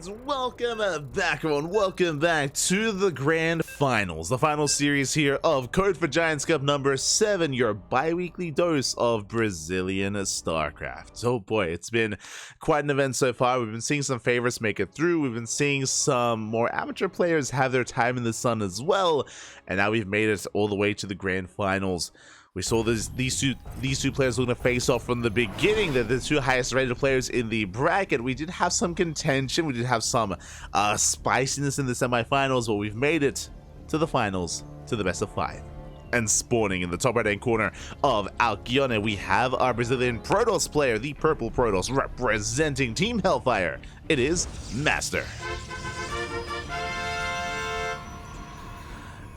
And welcome back, everyone. Welcome back to the Grand Finals, the final series here of Code for Giants Cup number 7, your bi-weekly dose of Brazilian StarCraft. Oh boy, it's been quite an event so far. We've been seeing some favorites make it through. We've been seeing some more amateur players have their time in the sun as well. And now we've made it all the way to the Grand Finals. We saw these two players looking to face off from the beginning. They're the two highest rated players in the bracket. We did have some contention. We did have some spiciness in the semifinals, but we've made it to the finals, to the best of 5. And spawning in the top right-hand corner of Alcione, we have our Brazilian Protoss player, the purple Protoss, representing Team Hellfire. It is MasTeR.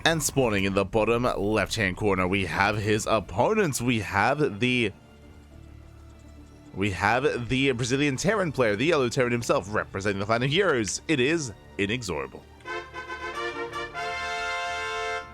And spawning in the bottom left-hand corner, we have his opponents. We have the Brazilian Terran player, the yellow Terran himself, representing the Planet Heroes. It is INexorable.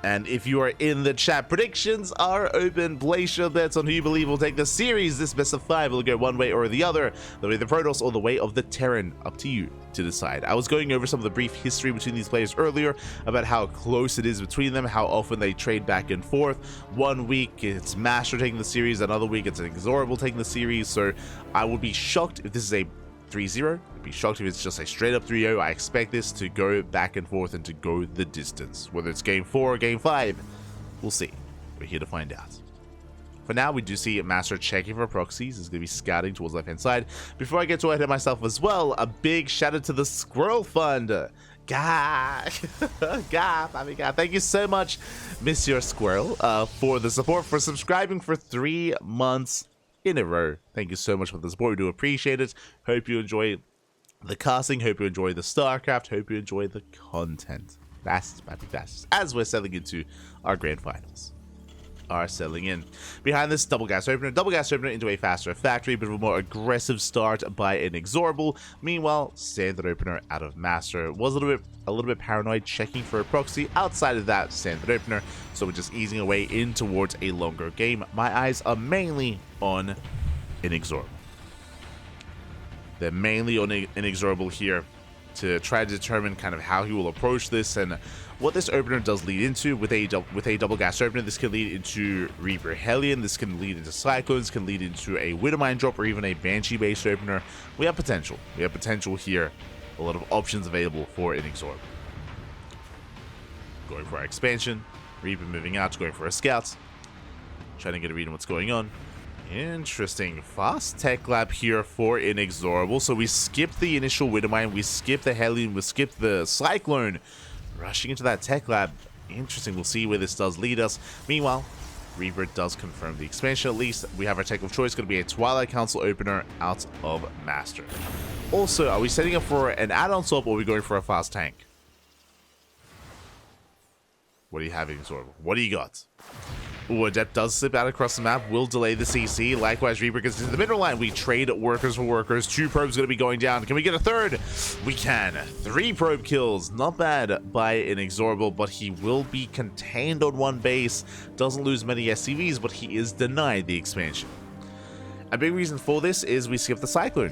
And if you are in the chat, predictions are open. Place your bets on who you believe will take the series. This best of 5 will go one way or the other, the way of the Protoss or the way of the Terran. Up to you to decide. I was going over some of the brief history between these players earlier about how close it is between them, how often they trade back and forth. One week it's MasTeR taking the series, another week it's INexorable taking the series. So I would be shocked if this is a 3-0. I'd be shocked if it's just a straight up 3-0. I expect this to go back and forth and to go the distance. Whether it's game 4 or game 5, we'll see. We're here to find out. For now, we do see MasTeR checking for proxies. He's going to be scouting towards the left-hand side. Before I get too ahead of myself as well, a big shout out to the Squirrel Fund. Thank you so much, Monsieur Squirrel, for the support, for subscribing for 3 months in a row. Thank you so much for the support. We do appreciate it. Hope you enjoy the casting. Hope you enjoy the StarCraft. Hope you enjoy the content. That's as we're selling into our grand finals. Are selling in. Behind this, double gas opener into a faster factory, but a more aggressive start by INexorable. Meanwhile, standard opener out of MasTeR was a little bit paranoid, checking for a proxy. Outside of that, standard opener, so we're just easing away in towards a longer game. My eyes are mainly on INexorable. They're mainly on INexorable here to try to determine kind of how he will approach this and what this opener does lead into. With a double gas opener, this can lead into Reaper Hellion, this can lead into Cyclones, can lead into a Widowmine drop, or even a Banshee based opener. We have potential here, a lot of options available for INexorable. Going for our expansion, Reaper moving out, going for a scout, trying to get a read on what's going on. Interesting. Fast tech lab here for INexorable. So we skipped the initial Widowmine, we skipped the Hellion, we skipped the Cyclone. Rushing into that tech lab. Interesting. We'll see where this does lead us. Meanwhile, Reaper does confirm the expansion at least. We have our tech of choice. Going to be a Twilight Council opener out of MasTeR. Also, are we setting up for an add-on swap, or are we going for a fast tank? What do you have, INexorable? What do you got? Ooh, Adept does slip out across the map, will delay the CC. Likewise, Reaper gets into the middle line. We trade workers for workers. 2 probes going to be going down. Can we get a third? We can. 3 probe kills. Not bad by INexorable, but he will be contained on 1 base. Doesn't lose many SCVs, but he is denied the expansion. A big reason for this is we skip the Cyclone.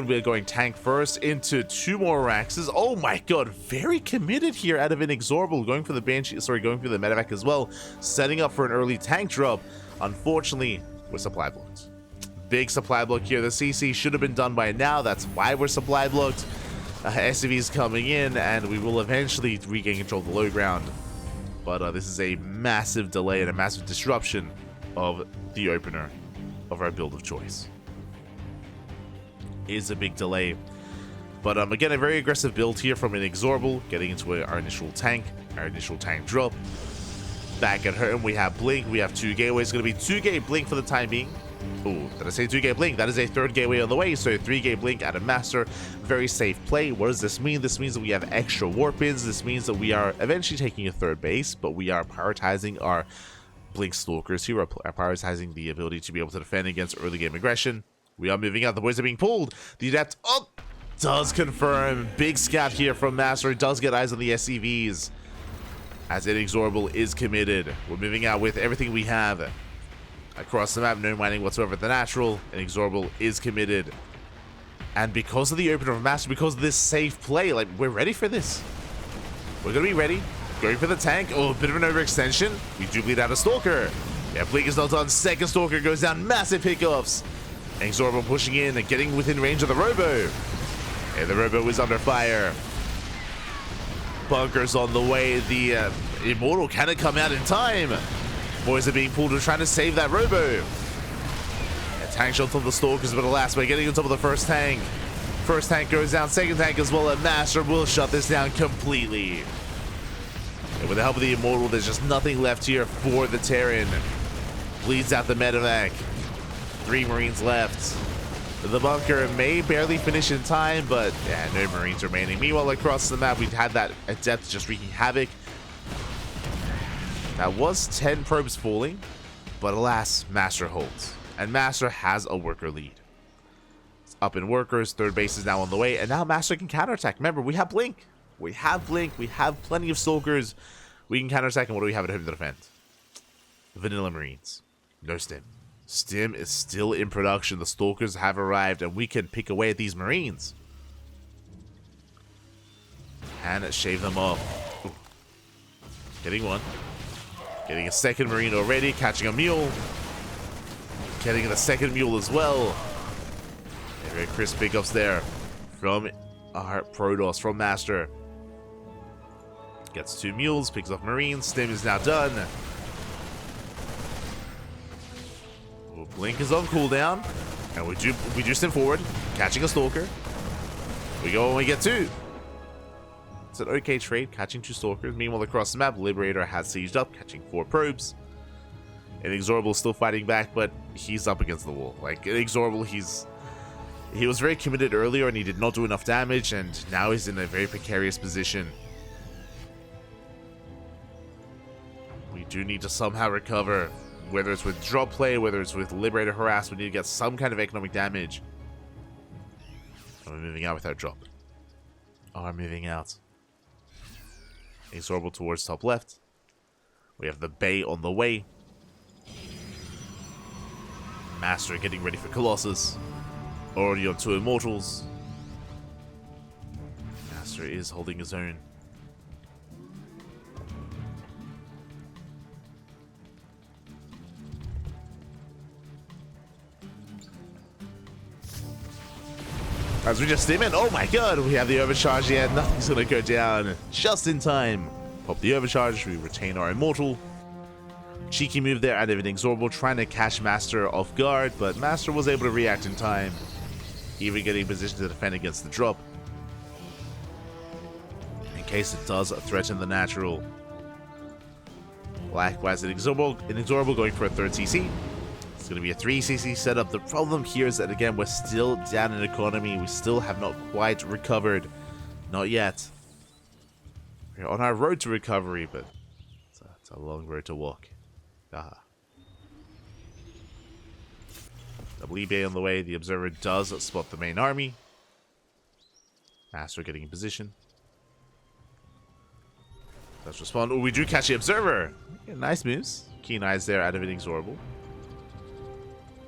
We are going tank first into 2 more Raxes. Oh my god, very committed here out of INexorable, going for the Banshee, going for the medevac as well, setting up for an early tank drop. Unfortunately, we're supply blocked. Big supply block here. The CC should have been done by now. That's why we're supply blocked. SCVs coming in, and we will eventually regain control of the low ground. But this is a massive delay and a massive disruption of the opener of our build of choice. Is a big delay, but again, a very aggressive build here from INexorable, getting into our initial tank drop. Back at home, we have Blink, we have 2 gateways. Going to be 2 gate Blink for the time being. Oh, did I say 2 gate Blink? That is a 3rd gateway on the way, so 3 gate Blink out of MasTeR. Very safe play. What does this mean? This means that we have extra warp ins. This means that we are eventually taking a 3rd base, but we are prioritizing our Blink Stalkers here, are prioritizing the ability to be able to defend against early game aggression. We are moving out. The boys are being pulled. The Adept does confirm. Big scout here from MasTeR. Does get eyes on the SCVs as INexorable is committed. We're moving out with everything we have across the map. No mining whatsoever at the natural. INexorable is committed And because of the opener of MasTeR, because of this safe play, like, we're ready for this. We're going to be ready. Going for the tank. Oh, a bit of an overextension. We do bleed out a Stalker. Yeah, Blink is not done. Second Stalker goes down. Massive pickoffs. INexorable pushing in and getting within range of the Robo. Yeah, the Robo is under fire. Bunker's on the way. The Immortal cannot come out in time. Boys are being pulled and trying to save that Robo. Yeah, tank shot on the Stalkers, but alas, we're getting on top of the first tank. First tank goes down. Second tank as well, and MasTeR will shut this down completely. And with the help of the Immortal, there's just nothing left here for the Terran. Bleeds out the medevac. 3 Marines left. The bunker may barely finish in time, but yeah, no Marines remaining. Meanwhile, across the map, we've had that Adept just wreaking havoc. That was 10 probes falling, but alas, MasTeR holds. And MasTeR has a worker lead. It's up in workers, third base is now on the way, and now MasTeR can counterattack. Remember, we have Blink. We have Blink, we have plenty of Stalkers. We can counterattack, and what do we have at home to defend? Vanilla Marines. No Stim. Stim is still in production. The Stalkers have arrived, and we can pick away at these Marines. And shave them off. Ooh. Getting one. Getting a second Marine already. Catching a Mule. Getting the second Mule as well. Very crisp pickups there from our Protoss, from MasTeR. Gets 2 Mules, picks up Marines. Stim is now done. Well, Blink is on cooldown. And we do Stim forward. Catching a Stalker. We go and we get 2. It's an okay trade, catching 2 Stalkers. Meanwhile, across the map, Liberator has sieged up, catching 4 probes. INexorable still fighting back, but he's up against the wall. Like, INexorable, he was very committed earlier and he did not do enough damage, and now he's in a very precarious position. We do need to somehow recover, whether it's with drop play, whether it's with Liberator harass. We need to get some kind of economic damage. And we're moving out without drop. Are moving out. INexorable towards top left. We have the Bay on the way. MasTeR getting ready for Colossus. Already on 2 Immortals. MasTeR is holding his own. As we just steam in, oh my god, we have the overcharge yet. Nothing's gonna go down just in time. Pop the overcharge, we retain our Immortal. Cheeky move there out of INexorable, trying to catch MasTeR off guard, but MasTeR was able to react in time. Even getting positioned to defend against the drop. In case it does threaten the natural. Likewise, INexorable going for a 3rd CC. It's going to be a 3 CC setup. The problem here is that, again, we're still down in economy. We still have not quite recovered. Not yet. We're on our road to recovery, but it's a long road to walk. Aha. Double eBay on the way. The Observer does spot the main army. MasTeR getting in position. Let's respond. Oh, we do catch the Observer. Yeah, nice moves. Keen eyes there out of INexorable.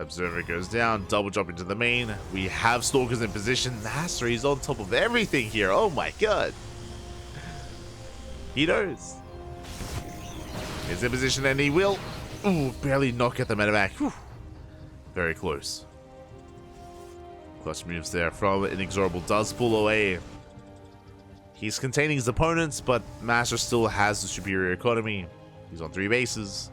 Observer goes down. Double jump into the main. We have Stalkers in position. MasTeR, he's on top of everything here. Oh my god. He knows. He's in position and he will. Ooh, barely knock at the medevac. Whew. Very close. Clutch moves there from INexorable. Does pull away. He's containing his opponents, but MasTeR still has the superior economy. He's on 3 bases.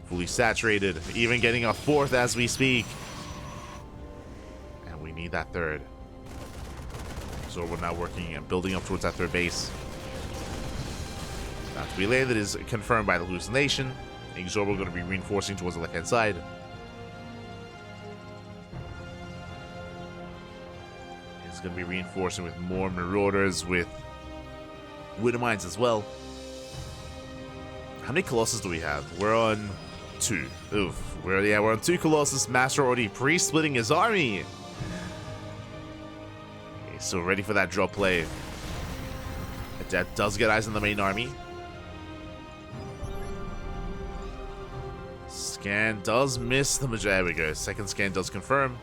Fully saturated. Even getting a 4th as we speak. And we need that 3rd. So we're now working and building up towards that 3rd base. Now to be landed is confirmed by the hallucination. INexorable going to be reinforcing towards the left-hand side. He's going to be reinforcing with more Marauders, with Widow Mines as well. How many Colossus do we have? We're on 2. Oof. We're on 2 Colossus. MasTeR already pre-splitting his army. Okay, so ready for that drop play. Adept does get eyes on the main army. Scan does miss the majority. There we go. Second scan does confirm.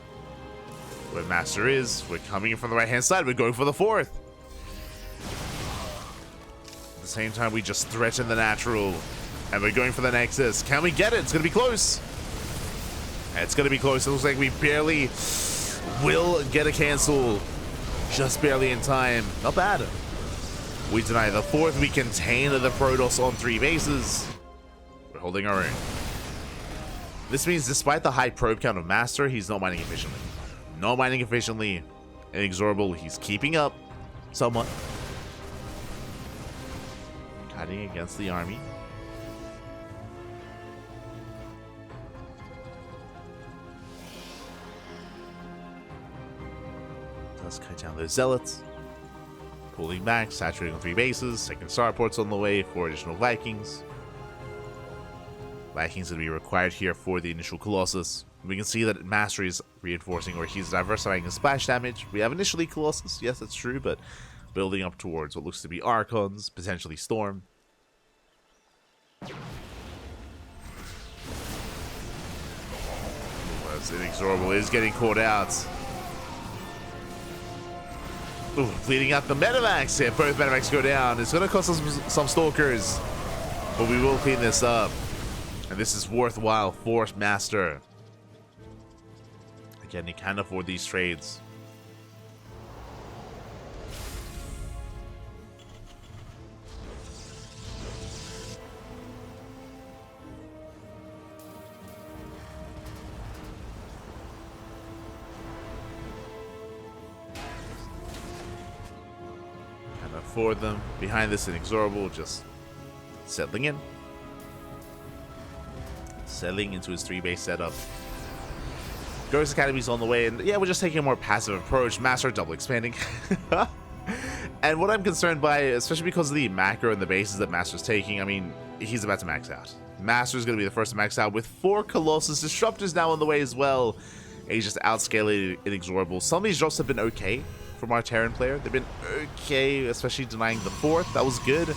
where MasTeR is. We're coming in from the right-hand side. We're going for the 4th. At the same time, we just threaten the natural. And we're going for the Nexus. Can we get it? It's going to be close. It's going to be close. It looks like we barely will get a cancel. Just barely in time. Not bad. We deny the 4th. We contain the Protoss on 3 bases. We're holding our own. This means despite the high probe count of MasTeR, he's not mining efficiently. Not mining efficiently. INexorable, he's keeping up somewhat. Cutting against the army. Does cut down those zealots. Pulling back, saturating on 3 bases. Second starport's on the way, 4 additional Vikings. Vikings going to be required here for the initial Colossus. We can see that MasTeR is reinforcing, or he's diversifying his splash damage. We have initially Colossus, yes, that's true, but building up towards what looks to be Archons, potentially Storm. As INexorable is getting caught out. Ooh, bleeding out the Metamax here. Both Metamax go down. It's going to cost us some Stalkers, but we will clean this up. And this is worthwhile for MasTeR. Again, he can't afford these trades. Can't afford them. Behind this, INexorable just settling in. Settling into his 3-base setup. Ghost Academy's on the way, and yeah, we're just taking a more passive approach. MasTeR double expanding. And what I'm concerned by, especially because of the macro and the bases that MasTeR's taking, I mean, he's about to max out. MasTeR's going to be the first to max out with 4 Colossus. Disruptors now on the way as well. And he's just outscaling INexorable. Some of these drops have been okay from our Terran player. They've been okay, especially denying the 4th. That was good.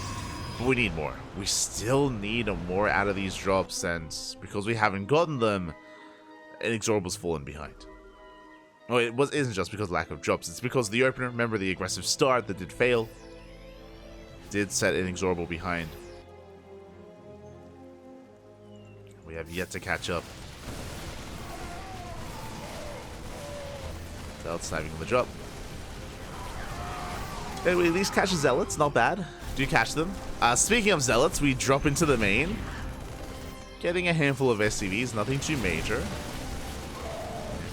But we need more. We still need more out of these drops, and because we haven't gotten them, INexorable's fallen behind. Oh, isn't just because of lack of drops. It's because the opener, remember the aggressive start that did fail, did set INexorable behind. We have yet to catch up. Zealots sniping on the drop. Anyway, at least catch the Zealots, not bad. Do catch them. Speaking of Zealots, we drop into the main. Getting a handful of SCVs, nothing too major.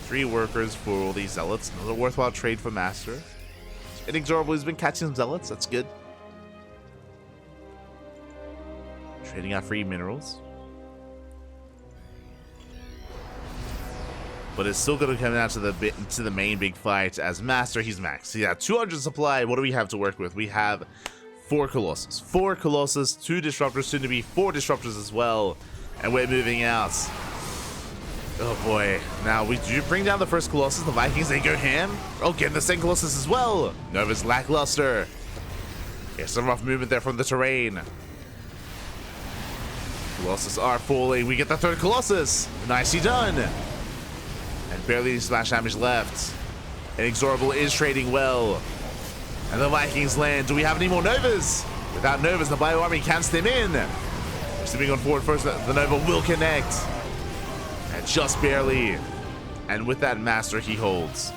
3 workers for all these Zealots. Another worthwhile trade for MasTeR. INexorable has been catching some Zealots, that's good. Trading out free minerals. But it's still going to come down to the main big fight as MasTeR, he's maxed. Yeah, 200 supply. What do we have to work with? We have 4 Colossus. 4 Colossus, 2 Disruptors, soon to be 4 Disruptors as well. And we're moving out. Oh boy. Now, we do bring down the first Colossus. The Vikings, they go ham. Oh, getting the second Colossus as well. Nova's lackluster. Yeah, some rough movement there from the terrain. Colossus are falling. We get the 3rd Colossus. Nicely done. And barely any splash damage left. INexorable is trading well. And the Vikings land. Do we have any more Novas? Without Novas, the Bio Army can stem in. We're stepping on forward first. The Nova will connect. And just barely. And with that MasTeR, he holds.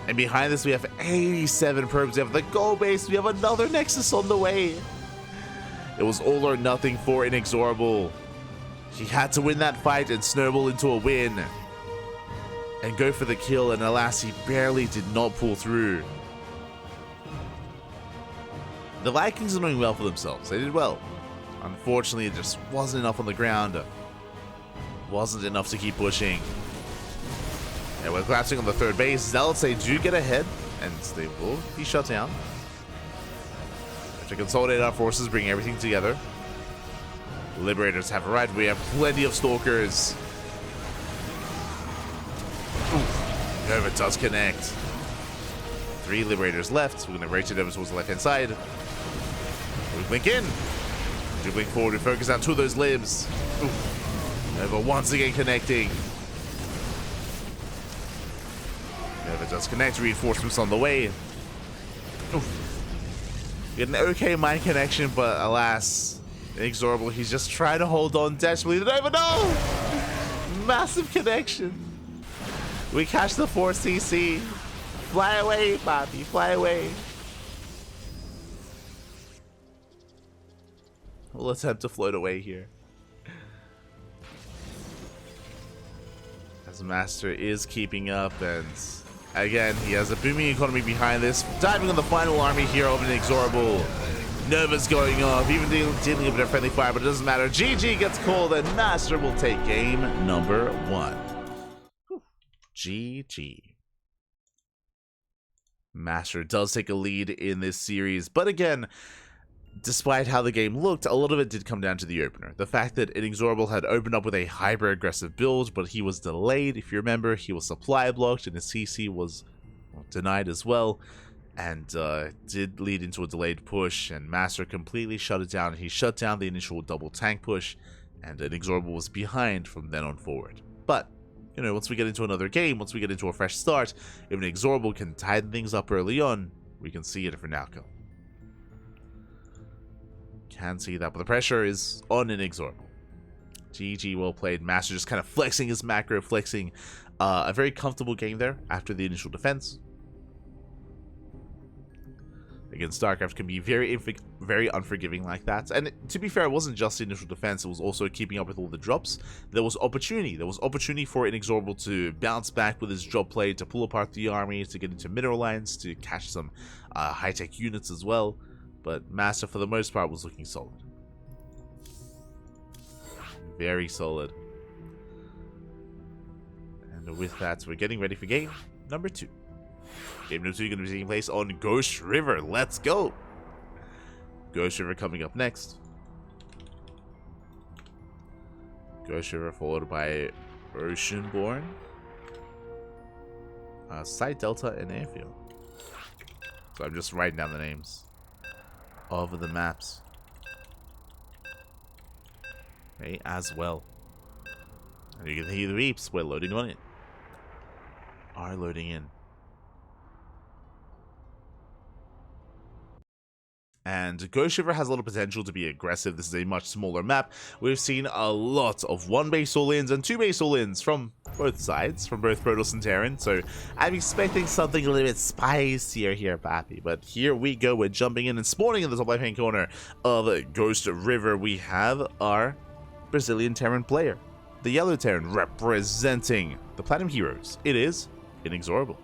And behind this, we have 87 probes. We have the goal base. We have another Nexus on the way. It was all or nothing for INexorable. He had to win that fight and snowball into a win. And go for the kill. And alas, he barely did not pull through. The Vikings are doing well for themselves. They did well. Unfortunately, it just wasn't enough on the ground. Wasn't enough to keep pushing. And we're collapsing on the 3rd base. Zealots, they do get ahead, and they will be shut down. We have to consolidate our forces, bring everything together. Liberators have arrived. We have plenty of Stalkers. Ooh, Nova does connect. 3 Liberators left. We're going to rotate over towards the left-hand side. We blink in. We blink forward. We focus out 2 of those libs. Ooh. Nova once again connecting. Nova does connect. Reinforcements on the way. Oof. Get an okay mine connection, but alas, INexorable, he's just trying to hold on desperately. They don't even know! Massive connection. We catch the 4 CC. Fly away, Bobby, fly away. We'll attempt to float away here. As MasTeR is keeping up, and again, he has a booming economy behind this. Diving on the final army here over INexorable. Nova's going off, even dealing a bit of friendly fire, but it doesn't matter. GG gets called, and MasTeR will take game number 1. Whew. GG. MasTeR does take a lead in this series, but again, despite how the game looked, a lot of it did come down to the opener. The fact that INexorable had opened up with a hyper-aggressive build, but he was delayed. If you remember, he was supply blocked, and his CC was denied as well, and did lead into a delayed push, and MasTeR completely shut it down. He shut down the initial double tank push, and INexorable was behind from then on forward. But, you know, once we get into another game, once we get into a fresh start, if INexorable can tighten things up early on, we can see a different outcome. Can see that, but the pressure is on INexorable. GG, well played. MasTeR just kind of flexing his macro, flexing a very comfortable game there after the initial defense. Again, StarCraft can be very unforgiving like that. And to be fair, it wasn't just the initial defense, it was also keeping up with all the drops. There was opportunity. There was opportunity for INexorable to bounce back with his drop play, to pull apart the army, to get into mineral lines, to catch some high-tech units as well. But MasTeR, for the most part, was looking solid. Very solid. And with that, we're getting ready for game number 2. Game number 2 is going to be taking place on Ghost River. Let's go! Ghost River coming up next. Ghost River followed by Oceanborn, Side Delta, and Airfield. So I'm just writing down the names of the maps. Okay, as well. And you can hear the beeps. We're loading on it. Are loading in. And Ghost River has a lot of potential to be aggressive. This is a much smaller map. We've seen a lot of 1 base all-ins and 2 base all-ins from both sides, from both Protoss and Terran. So I'm expecting something a little bit spicier here, Pappy. But here we go. We're jumping in and spawning in the top left-hand corner of Ghost River. We have our Brazilian Terran player, the yellow Terran, representing the Platinum Heroes. It is INexorable.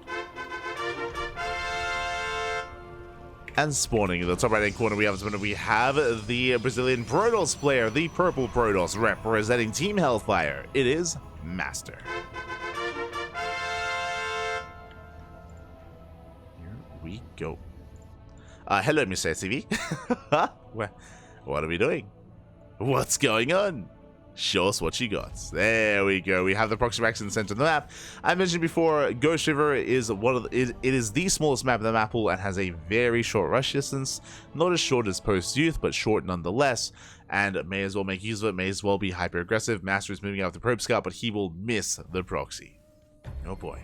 And spawning in the top right-hand corner, we have the Brazilian Protoss player, the purple Protoss, representing Team Hellfire. It is MasTeR. Here we go. Hello, Mr. SCV. What are we doing? What's going on? Show us what you got. There we go. We have the proxy racks in the center of the map. I mentioned before, Ghost River is it is the smallest map in the map pool and has a very short rush distance. Not as short as Post Youth, but short nonetheless. And may as well make use of it. May as well be hyper aggressive. MasTeR is moving out with the probe scout, but he will miss the proxy. Oh boy.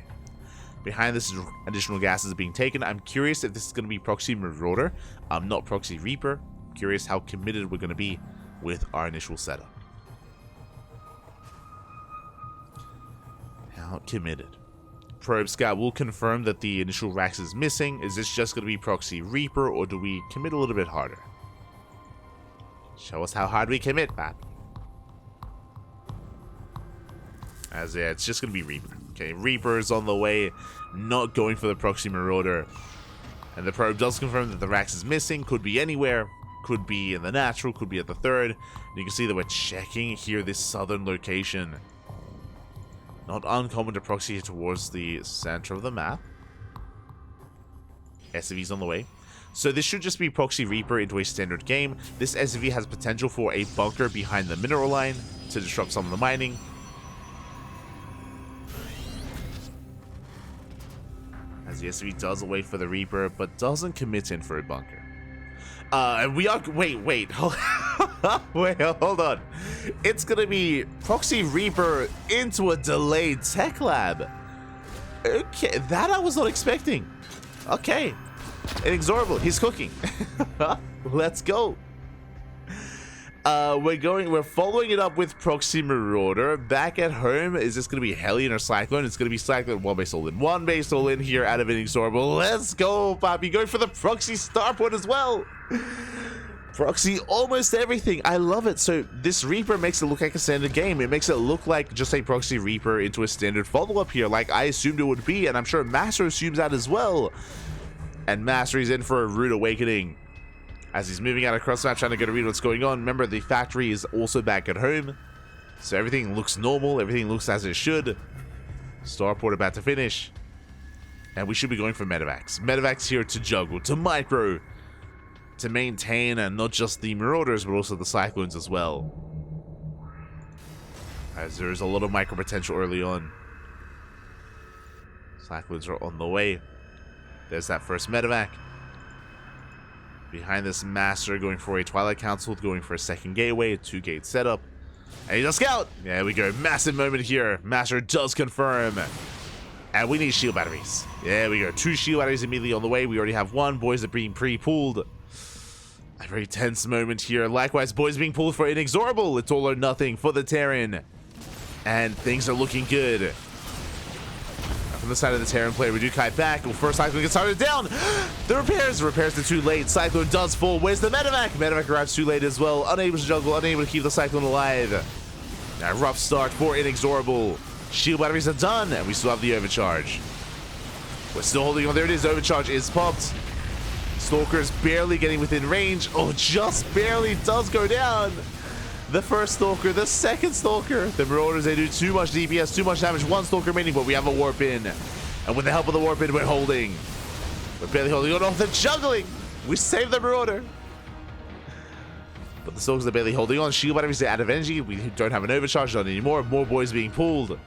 Behind this, additional gases are being taken. I'm curious if this is going to be proxy Marauder, not proxy Reaper. Curious how committed we're going to be with our initial setup. Committed. Probe Scout will confirm that the initial Rax is missing. Is this just going to be proxy Reaper, or do we commit a little bit harder? Show us how hard we commit, Pat. As yeah, it's just going to be Reaper. Okay, Reaper is on the way, not going for the proxy Marauder. And the probe does confirm that the Rax is missing. Could be anywhere. Could be in the natural. Could be at the third. And you can see that we're checking here this southern location. Not uncommon to proxy towards the center of the map. SCV's on the way. So this should just be proxy Reaper into a standard game. This SCV has potential for a bunker behind the mineral line to disrupt some of the mining. As the SCV does wait for the Reaper, but doesn't commit in for a bunker. We are... Wait. Hold on. It's gonna be proxy Reaper into a delayed tech lab. Okay, that I was not expecting. Okay. INexorable, he's cooking. Let's go. We're following it up with Proxy Marauder. Back at home, is this going to be Hellion or Cyclone? It's going to be Cyclone. One base all in. One base all in here out of INexorable. Let's go, Poppy. Going for the Proxy Starport as well. Proxy almost everything. I love it. So this Reaper makes it look like a standard game. It makes it look like just a Proxy Reaper into a standard follow-up here, like I assumed it would be, and I'm sure MasTeR assumes that as well. And MasTeR is in for a rude awakening as he's moving out across the map, trying to get a read what's going on. Remember, the factory is also back at home, so everything looks normal. Everything looks as it should. Starport about to finish, and we should be going for Medevacs. Medevacs here to juggle, to micro, to maintain, and not just the Marauders, but also the Cyclones as well, as there's a lot of micro potential early on. Cyclones are on the way. There's that first Medevac. Behind this, MasTeR going for a Twilight Council, going for a second gateway, a 2-gate setup. And he's a scout! There we go. Massive moment here. MasTeR does confirm. And we need shield batteries. There we go. 2 shield batteries immediately on the way. We already have 1. Boys are being pre-pulled. A very tense moment here. Likewise, boys being pulled for INexorable. It's all or nothing for the Terran. And things are looking good. From the side of the Terran player, we do kite back. Well, first Cyclone gets started down. The repairs are too late. Cyclone does fall. Where's the Medevac? Medevac arrives too late as well. Unable to juggle, unable to keep the Cyclone alive. A rough start for INexorable. Shield batteries are done, and we still have the overcharge. We're still holding on. There it is. Overcharge is popped. Stalker's barely getting within range. Oh, just barely does go down. The first Stalker, the second Stalker. The Marauders, they do too much DPS, too much damage. 1 Stalker remaining, but we have a warp in. And with the help of the warp in, we're holding. We're barely holding on. Oh, they're juggling. We saved the Marauder. But the Stalkers are barely holding on. Shield batteries are out of energy. We don't have an overcharge on anymore. More boys being pulled.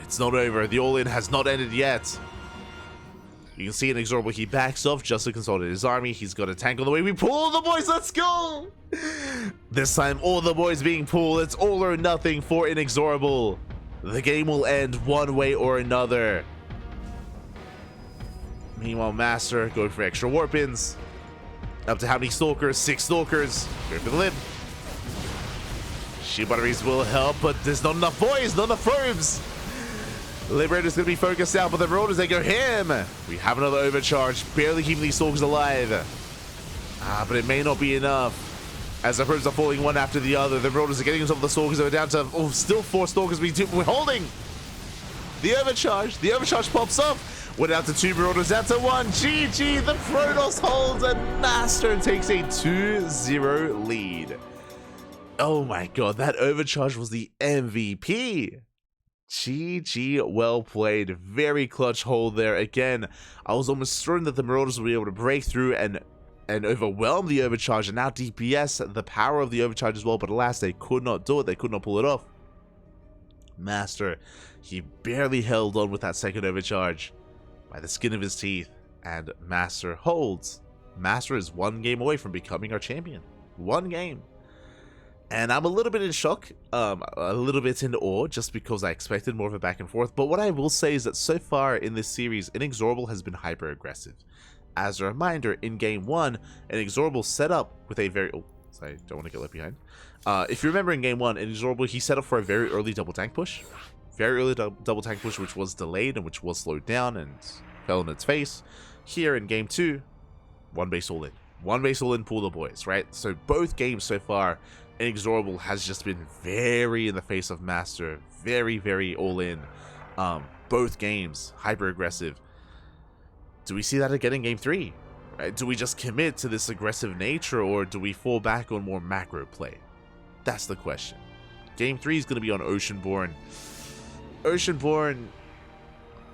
It's not over. The all-in has not ended yet. You can see INexorable, he backs off just to consolidate his army. He's got a tank on the way. We pull all the boys. Let's go. This time, all the boys being pulled. It's all or nothing for INexorable. The game will end one way or another. Meanwhile, MasTeR going for extra warp-ins. Up to how many Stalkers? 6 Stalkers. Go for the lid. Shield batteries will help, but there's not enough boys, not enough probes. Liberator's going to be focused out, but the Marauders, they go ham. We have another overcharge, barely keeping these Stalkers alive. But it may not be enough, as the probes are falling one after the other. The Marauders are getting on top of the Stalkers. They're down to, still 4 Stalkers. We're holding. The overcharge pops up. We're down to 2 Marauders, down to 1. GG, the Protoss holds, and MasTeR takes a 2-0 lead. Oh my god, that overcharge was the MVP. GG, well played. Very clutch hold there. Again, I was almost certain that the Marauders would be able to break through and overwhelm the overcharge and now DPS the power of the overcharge as well, but alas, they could not do it. They could not pull it off. MasTeR, he barely held on with that second overcharge by the skin of his teeth, and MasTeR holds. MasTeR is 1 game away from becoming our champion. 1 game. And I'm a little bit in shock, a little bit in awe, just because I expected more of a back and forth. But what I will say is that so far in this series, INexorable has been hyper aggressive. As a reminder, in game 1, INexorable set up with a very... Oh, sorry, don't want to get left behind. If you remember in game 1, INexorable, he set up for a very early double tank push. Very early double tank push, which was delayed and which was slowed down and fell in its face. Here in game 2, 1 base all in. 1 base all in, pull the boys, right? So both games so far, INexorable has just been very in the face of MasTeR, very, very all in. Both games, hyper aggressive. Do we see that again in game 3? Right? Do we just commit to this aggressive nature, or do we fall back on more macro play? That's the question. Game 3 is going to be on Oceanborn. Oceanborn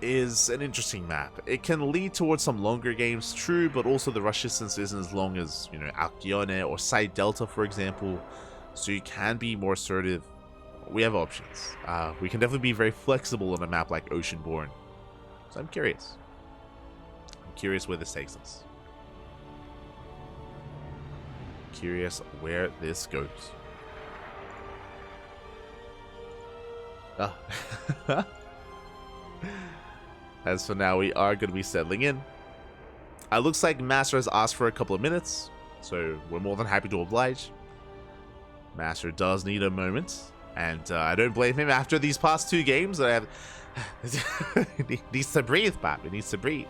is an interesting map. It can lead towards some longer games, true, but also the rush distance isn't as long as, you know, Alcyone or Side Delta, for example. So you can be more assertive. We have options. We can definitely be very flexible on a map like Oceanborn. So I'm curious. I'm curious where this takes us. Curious where this goes. As for now, we are going to be settling in. It looks like MasTeR has asked for a couple of minutes, so we're more than happy to oblige. MasTeR does need a moment, and I don't blame him after these past 2 games. I have he needs to breathe, Pop. He needs to breathe.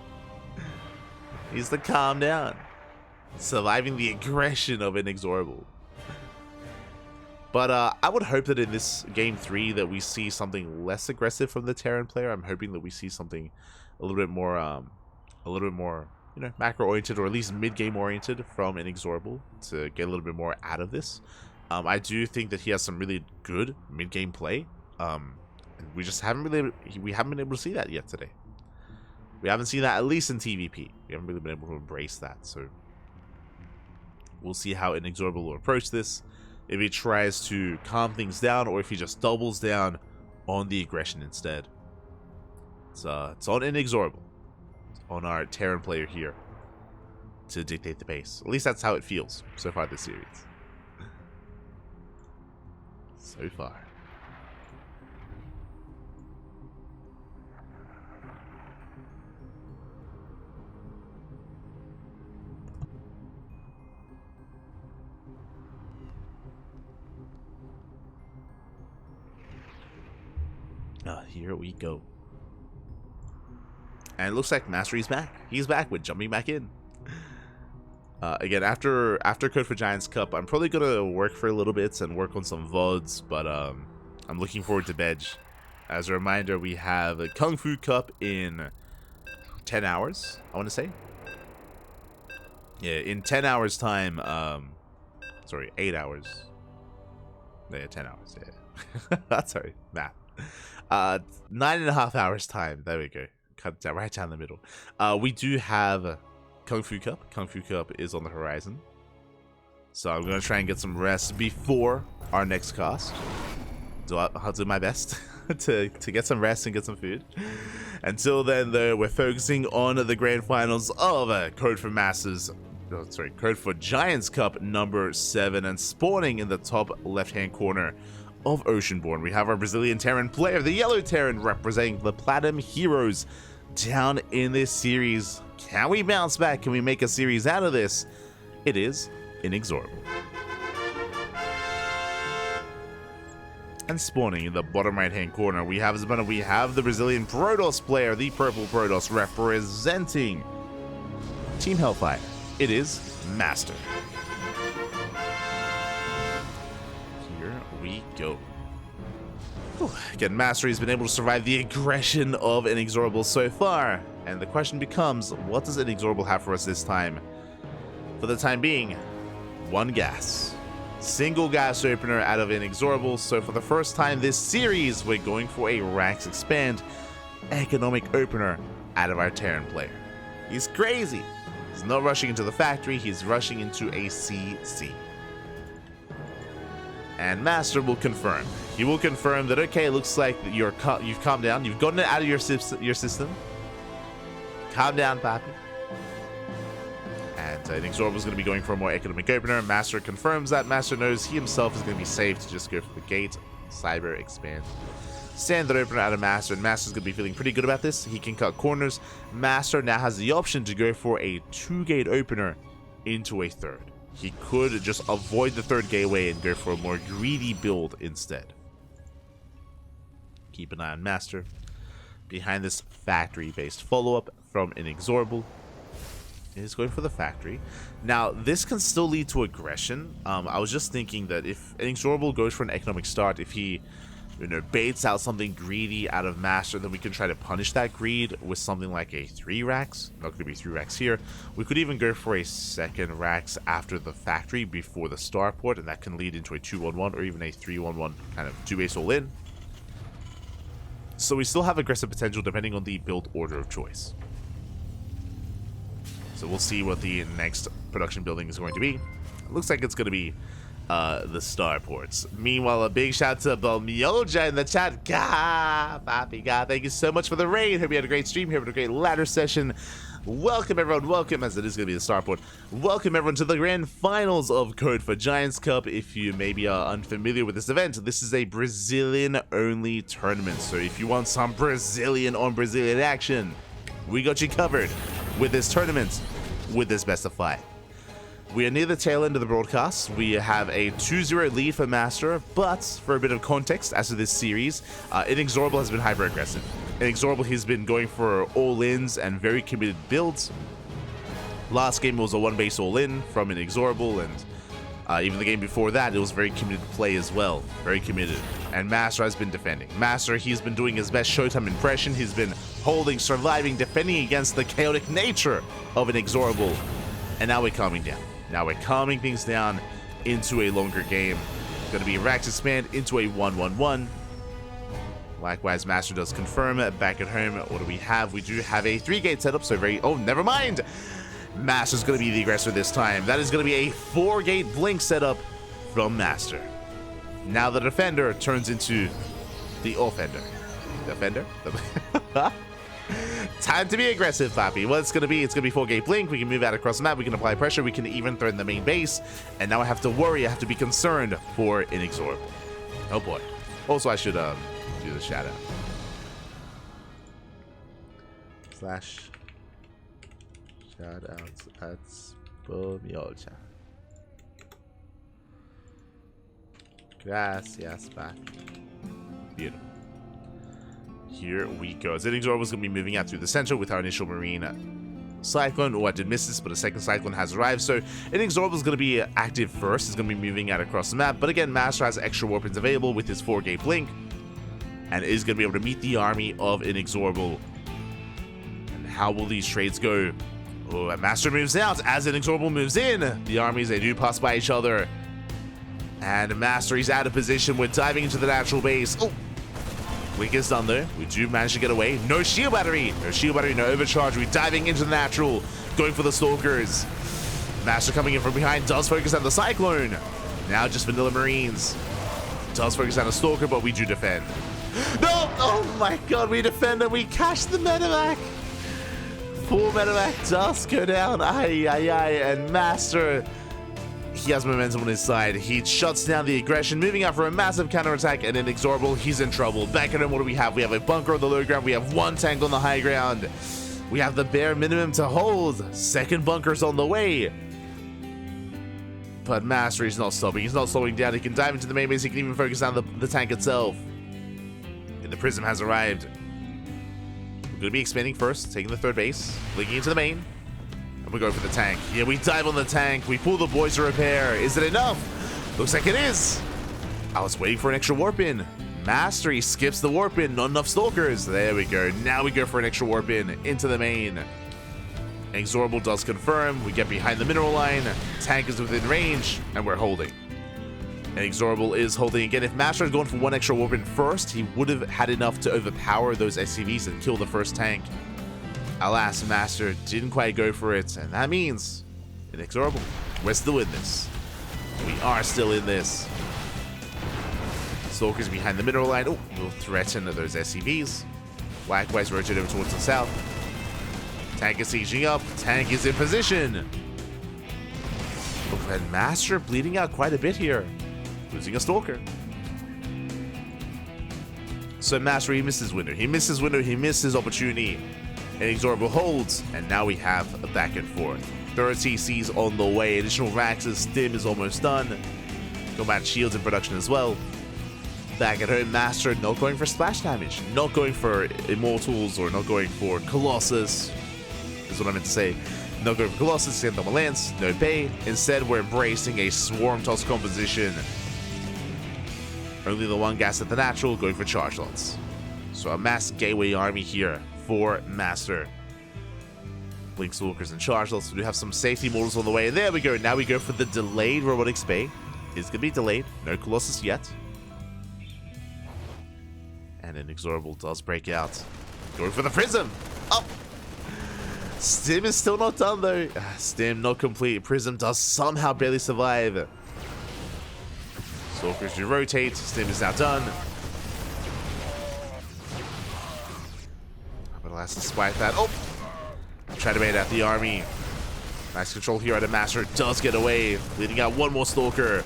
He needs to calm down. Surviving the aggression of INexorable. But I would hope that in this game 3 that we see something less aggressive from the Terran player. I'm hoping that we see something a little bit more, you know, macro oriented, or at least mid game oriented from INexorable to get a little bit more out of this. I do think that he has some really good mid game play. We just haven't been able to see that yet today. We haven't seen that, at least in TvP. We haven't really been able to embrace that. So we'll see how INexorable will approach this. If he tries to calm things down, or if he just doubles down on the aggression instead. It's on INexorable. It's on our Terran player here to dictate the pace. At least that's how it feels so far this series. So far. Here we go. And it looks like MasTeR is back. He's back with jumping back in. Again, after Code for Giants Cup, I'm probably gonna work for a little bit and work on some VODs, but I'm looking forward to Veg. As a reminder, we have a Kung Fu Cup in 10 hours, I want to say. Yeah, in 10 hours time, sorry, 8 hours. Yeah, 10 hours, yeah. Sorry, math. 9.5 hours time. There we go. Cut it down, right down the middle. We do have Kung Fu Cup. Kung Fu Cup is on the horizon. So I'm going to try and get some rest before our next cast. I'll do my best to get some rest and get some food. Until then, though, we're focusing on the grand finals of Code for Giants Cup number 7, and spawning in the top left-hand corner of Oceanborn, we have our Brazilian Terran player, the Yellow Terran, representing the Platinum Heroes down in this series. Can we bounce back? Can we make a series out of this? It is INexorable. And spawning in the bottom right-hand corner, we have the Brazilian Protoss player, the Purple Protoss, representing Team Hellfire. It is MasTeR. We go. Again, MasTeR has been able to survive the aggression of INexorable so far, and the question becomes, what does INexorable have for us this time? For the time being, 1 gas. Single gas opener out of INexorable, so for the first time this series, we're going for a Rax Expand economic opener out of our Terran player. He's crazy. He's not rushing into the factory, he's rushing into a CC. And MasTeR will confirm. He will confirm that, okay, it looks like you've calmed down. You've gotten it out of your system. Calm down, Papi. And INexorable is going to be going for a more economic opener. MasTeR confirms that. MasTeR knows he himself is going to be safe to just go for the gate. Cyber expand. Standard opener out of MasTeR. And MasTer's going to be feeling pretty good about this. He can cut corners. MasTeR now has the option to go for a 2-gate opener into a 3rd. He could just avoid the 3rd gateway and go for a more greedy build instead. Keep an eye on MasTeR. Behind this factory-based follow-up from INexorable, is going for the factory. Now, this can still lead to aggression. I was just thinking that if INexorable goes for an economic start, if he baits out something greedy out of MasTeR, then we can try to punish that greed with something like a 3 Rax. Not going to be 3 Rax here. We could even go for a 2nd Rax after the factory before the starport, and that can lead into a 2-1-1 or even a 3-1-1 kind of 2-base all-in. So we still have aggressive potential depending on the build order of choice. So we'll see what the next production building is going to be. It looks like it's going to be the starports. Meanwhile, a big shout to Balmioja in the chat. Papi, thank you so much for the raid. Hope you had a great stream here with a great ladder session. Welcome everyone, welcome, as it is going to be the starport. Welcome everyone to the grand finals of Code for Giants Cup. If you maybe are unfamiliar with this event, this is a Brazilian only tournament. So if you want some Brazilian on Brazilian action, we got you covered with this tournament, with this best of 5. We are near the tail end of the broadcast. We have a 2-0 lead for MasTeR, but for a bit of context as to this series, INexorable has been hyper aggressive. INexorable has been going for all-ins and very committed builds. Last game was a 1-base all-in from INexorable, and even the game before that, it was very committed play as well. Very committed. And MasTeR has been defending. MasTeR, he's been doing his best Showtime impression. He's been holding, surviving, defending against the chaotic nature of INexorable. And now we're calming down. Now we're calming things down into a longer game. Going to be Rax Expand into a 1-1-1. Likewise, MasTeR does confirm back at home. What do we have? We do have a 3-gate setup, so very... Oh, never mind! MasTeR's going to be the aggressor this time. That is going to be a 4-gate blink setup from MasTeR. Now the defender turns into the offender. Defender? Time to be aggressive, Papi. Well, it's gonna be 4-gate blink. We can move out across the map. We can apply pressure. We can even throw in the main base. And now I have to worry. I have to be concerned for INexorable. Oh boy. Also, I should do the shout out. Slash shout outs at Spomiolcha. Gracias, Papi. Beautiful. Here we go. INexorable is going to be moving out through the center with our initial Marine Cyclone. Oh, I did miss this, but a second Cyclone has arrived. So INexorable is going to be active first. He's going to be moving out across the map. But again, MasTeR has extra weapons available with his 4-gate blink, and is going to be able to meet the army of INexorable. And how will these trades go? Oh, and MasTeR moves out as INexorable moves in. The armies, they do pass by each other. And MasTeR is out of position. We're diving into the natural base. Oh! Blink is done though. We do manage to get away. No shield battery. No shield battery, no overcharge. We're diving into the natural. Going for the Stalkers. MasTeR coming in from behind. Does focus on the Cyclone. Now just vanilla Marines. Does focus on a Stalker, but we do defend. No! Oh my god, we defend and we catch the medevac. 4 medevac does go down. Ay, ay, ay. And MasTeR, he has momentum on his side. He shuts down the aggression, moving out for a massive counterattack, and INexorable, he's in trouble. Back at him, what do we have? We have a bunker on the low ground. We have 1 tank on the high ground. We have the bare minimum to hold. Second bunker's on the way. But MasTeR is not stopping. He's not slowing down. He can dive into the main base. He can even focus on the tank itself. And the Prism has arrived. We're going to be expanding first, taking the 3rd base, linking into the main. We go for the tank. Yeah, we dive on the tank. We pull the boys to repair. Is it enough? Looks like it is. I was waiting for an extra warp in. MasTeR, he skips the warp in. Not enough Stalkers. There we go. Now we go for an extra warp in into the main. INexorable does confirm. We get behind the mineral line. Tank is within range, and we're holding. INexorable is holding again. If MasTeR had gone for 1 extra warp in first, he would have had enough to overpower those SCVs and kill the first tank. Alas, MasTeR didn't quite go for it, and that means INexorable, we're still in this. We are still in this. Stalkers behind the mineral line. Oh, will threaten those SCVs. Likewise, rotate over towards the south. Tank is sieging up. Tank is in position. Oh, and MasTeR bleeding out quite a bit here. Losing a Stalker. So MasTeR, he missed his window. He missed his window. He missed his opportunity. INexorable holds, and now we have a back and forth. 30 TCs on the way. Additional Rax's stim is almost done. Combat shields in production as well. Back at home, MasTeR not going for splash damage, not going for Immortals, or not going for Colossus, is what I meant to say. Not going for Colossus, Santa Lance, no pay. Instead, we're embracing a Swarm Toss composition. Only the 1 gas at the natural, going for charge lots. So a mass gateway army here for MasTeR. Blink Stalkers and charge lots. We do have some safety models on the way. And there we go. Now we go for the delayed Robotics Bay. It's going to be delayed. No Colossus yet. And INexorable does break out. Going for the Prism. Up. Stim is still not done though. Stim not complete. Prism does somehow barely survive. Stalkers do rotate. Stim is now done. But alas, despite that, oh, try to bait out the army. Nice control here at a MasTeR. Does get away, leading out one more Stalker.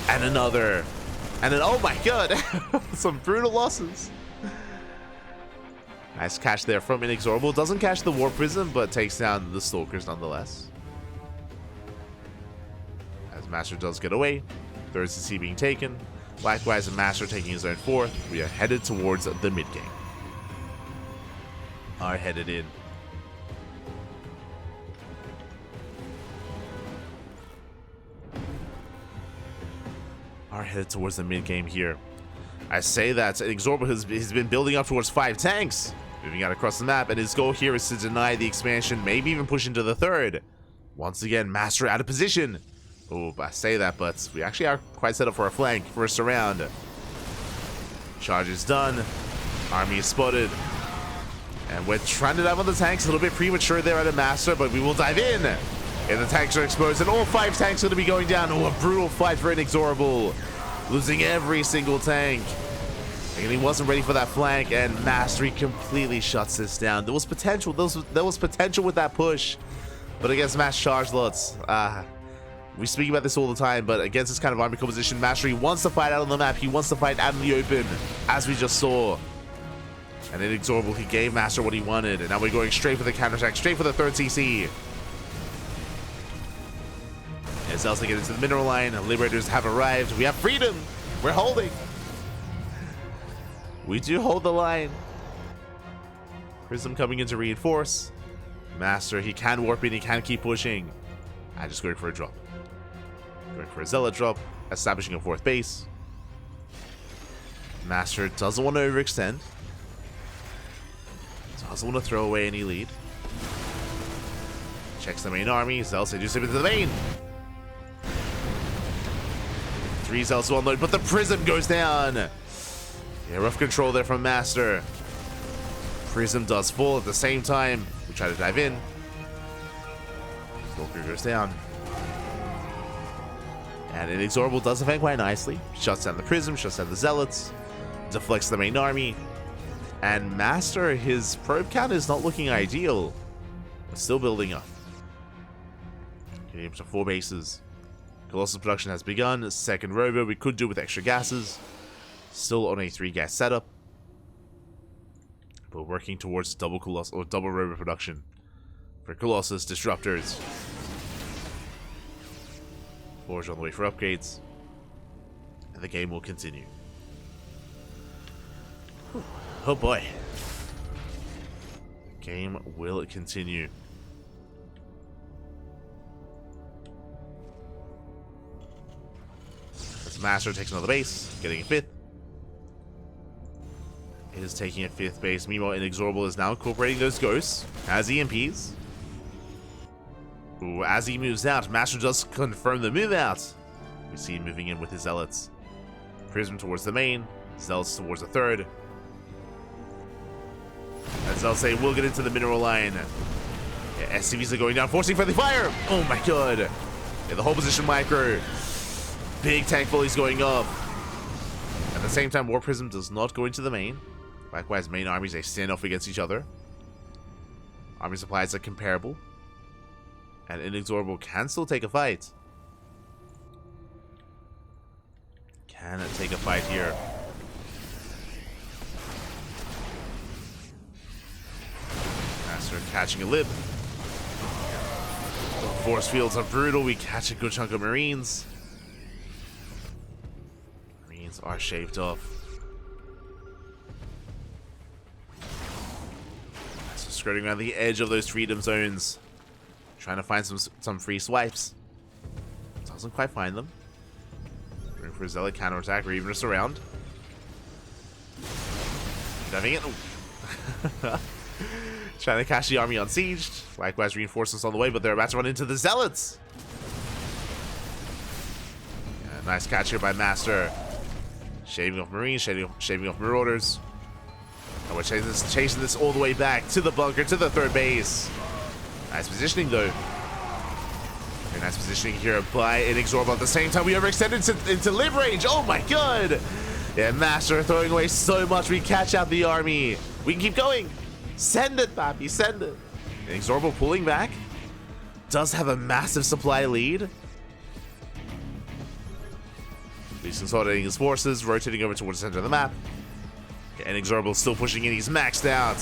And another. And then, oh my god, some brutal losses. Nice catch there from INexorable. Doesn't catch the Warp Prism, but takes down the Stalkers nonetheless. As MasTeR does get away. Third CC being taken. Likewise, MasTeR taking his own fourth. We are headed towards the mid game. Are headed in. Are headed towards the mid game here. I say that INexorable has been building up towards 5 tanks. Moving out across the map, and his goal here is to deny the expansion, maybe even push into the third. Once again, MasTeR out of position. Oh, I say that, but we actually are quite set up for a flank, for a surround. Charge is done. Army is spotted. And we're trying to dive on the tanks, a little bit premature there at a MasTeR, but we will dive in. And the tanks are exposed, and all 5 tanks are going to be going down. Oh, a brutal fight for INexorable. Losing every single tank. And he wasn't ready for that flank, and MasTeR completely shuts this down. There was potential. There was potential with that push, but against mass charge lots, we speak about this all the time. But against this kind of army composition, MasTeR wants to fight out on the map. He wants to fight out in the open, as we just saw. And INexorable, he gave MasTeR what he wanted, and now we're going straight for the counterattack, straight for the third CC. As else they get into the mineral line, Liberators have arrived. We have freedom. We're holding. We do hold the line. Prism coming in to reinforce. MasTeR, he can warp in, he can keep pushing. I'm just going for a drop. Going for a Zealot drop, establishing a 4th base. MasTeR doesn't want to overextend. Doesn't want to throw away any lead. Checks the main army. Zealots, they do slip into the main. 3 Zealots will unload, but the Prism goes down. Yeah, rough control there from MasTeR. Prism does fall at the same time. We try to dive in. Stalker goes down. And INexorable does defend quite nicely. Shuts down the Prism, shuts down the Zealots. Deflects the main army. And MasTeR, his probe count is not looking ideal. But still building up. Getting up to 4 bases. Colossus production has begun. Second robo, we could do with extra gases. Still on a 3-gas setup. But working towards double Colossus or double robo production for Colossus disruptors. Forge on the way for upgrades. And the game will continue. Whew. Oh boy. Game will continue. As MasTeR takes another base, getting a 5th. It is taking a 5th base. Meanwhile, INexorable is now incorporating those ghosts as EMPs. Ooh, as he moves out, MasTeR does confirm the move out. We see him moving in with his Zealots. Prism towards the main, Zealots towards the third. As I'll say, we'll get into the mineral line. Yeah, SCVs are going down, forcing friendly fire. Oh my god. Yeah, the whole position micro. Big tank volleys going up. At the same time, War Prism does not go into the main. Likewise, main armies, they stand off against each other. Army supplies are comparable. And INexorable can still take a fight. Can it take a fight here? MasTeR catching a lib. The force fields are brutal. We catch a good chunk of Marines. Marines are shaved off. So skirting around the edge of those freedom zones. Trying to find some free swipes. Doesn't quite find them. Room for a Zealot counterattack or even just around. Diving in. Trying to catch the army unsieged. Likewise, reinforcements on the way, but they're about to run into the Zealots. Yeah, nice catch here by MasTeR. Shaving off Marines, shaving off Marauders. And we're chasing this all the way back to the bunker, to the third base. Nice positioning, though. Very nice positioning here by INexorable. At the same time, we overextended into lib range. Oh my god! Yeah, MasTeR throwing away so much. We catch out the army. We can keep going. Send it, Papi, send it. INexorable pulling back. Does have a massive supply lead. He's consolidating his forces, rotating over towards the center of the map. INexorable still pushing in, he's maxed out.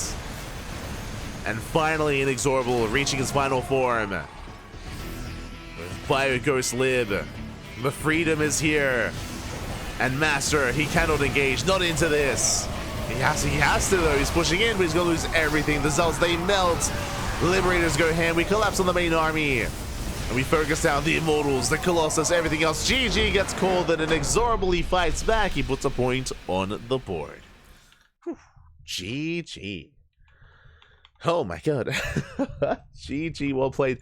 And finally, INexorable reaching his final form. With Bio Ghost Lib. The freedom is here. And MasTeR, he cannot engage, not into this. He has to though, he's pushing in, but he's gonna lose everything. The Zealots, they melt. Liberators go ham, we collapse on the main army. And we focus down the Immortals, the Colossus, everything else. GG gets called, and INexorable, he fights back. He puts a point on the board. Whew. GG. Oh my god. GG, well played.